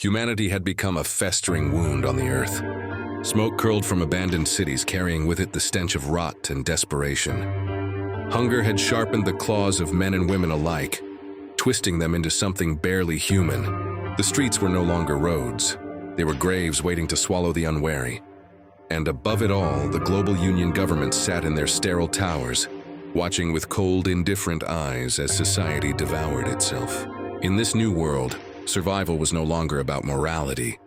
Humanity had become a festering wound on the earth. Smoke curled from abandoned cities, carrying with it the stench of rot and desperation. Hunger had sharpened the claws of men and women alike, twisting them into something barely human. The streets were no longer roads. They were graves waiting to swallow the unwary. And above it all, the global union governments sat in their sterile towers, watching with cold, indifferent eyes as society devoured itself. In this new world, survival was no longer about morality.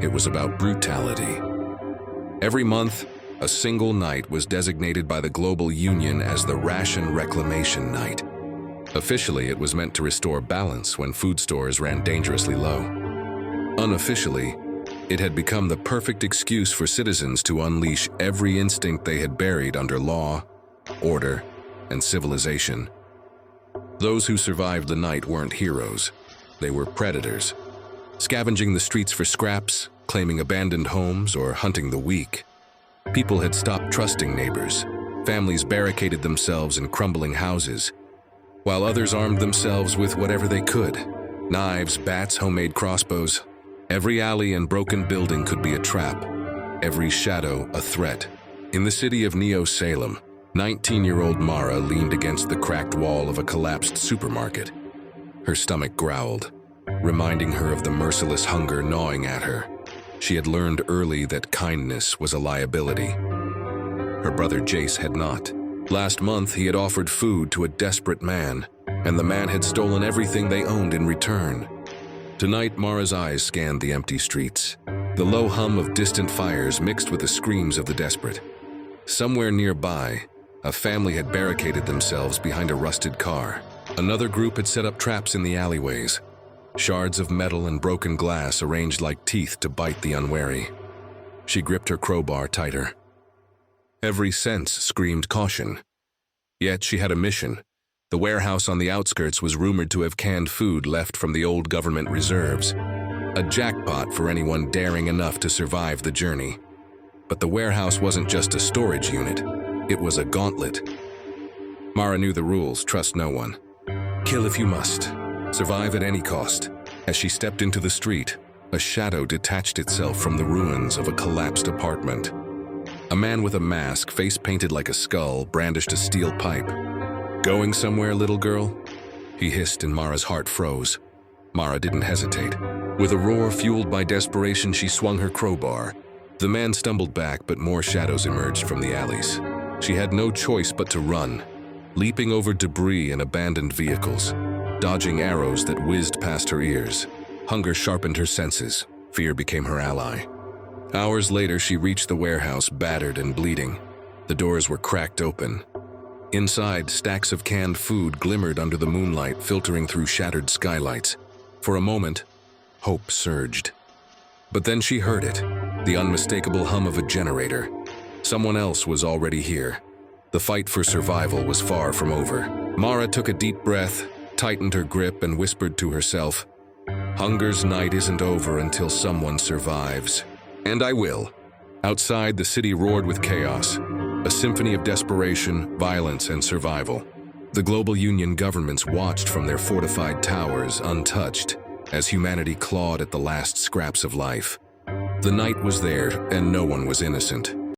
It was about brutality. Every month, a single night was designated by the global union as the Ration Reclamation Night. Officially, it was meant to restore balance when food stores ran dangerously low. Unofficially, it had become the perfect excuse for citizens to unleash every instinct they had buried under law, order, and civilization. Those who survived the night weren't heroes. They were predators, scavenging the streets for scraps, claiming abandoned homes, or hunting the weak. People had stopped trusting neighbors. Families barricaded themselves in crumbling houses, while others armed themselves with whatever they could. Knives, bats, homemade crossbows. Every alley and broken building could be a trap, every shadow a threat. In the city of Neo-Salem, 19-year-old Mara leaned against the cracked wall of a collapsed supermarket. Her stomach growled, reminding her of the merciless hunger gnawing at her. She had learned early that kindness was a liability. Her brother Jace had not. Last month, he had offered food to a desperate man, and the man had stolen everything they owned in return. Tonight, Mara's eyes scanned the empty streets. The low hum of distant fires mixed with the screams of the desperate. Somewhere nearby, a family had barricaded themselves behind a rusted car. Another group had set up traps in the alleyways, shards of metal and broken glass arranged like teeth to bite the unwary. She gripped her crowbar tighter. Every sense screamed caution. Yet she had a mission. The warehouse on the outskirts was rumored to have canned food left from the old government reserves. A jackpot for anyone daring enough to survive the journey. But the warehouse wasn't just a storage unit. It was a gauntlet. Mara knew the rules: trust no one. Kill if you must. Survive at any cost. As she stepped into the street, a shadow detached itself from the ruins of a collapsed apartment. A man with a mask, face painted like a skull, brandished a steel pipe. "Going somewhere, little girl?" he hissed, and Mara's heart froze. Mara didn't hesitate. With a roar fueled by desperation, she swung her crowbar. The man stumbled back, but more shadows emerged from the alleys. She had no choice but to run, leaping over debris and abandoned vehicles, dodging arrows that whizzed past her ears. Hunger sharpened her senses. Fear became her ally. Hours later, she reached the warehouse, battered and bleeding. The doors were cracked open. Inside, stacks of canned food glimmered under the moonlight, filtering through shattered skylights. For a moment, hope surged. But then she heard it, the unmistakable hum of a generator. Someone else was already here. The fight for survival was far from over. Mara took a deep breath, tightened her grip, and whispered to herself, "Hunger's night isn't over until someone survives. And I will." Outside, the city roared with chaos, a symphony of desperation, violence, and survival. The global union governments watched from their fortified towers, untouched, as humanity clawed at the last scraps of life. The night was there, and no one was innocent.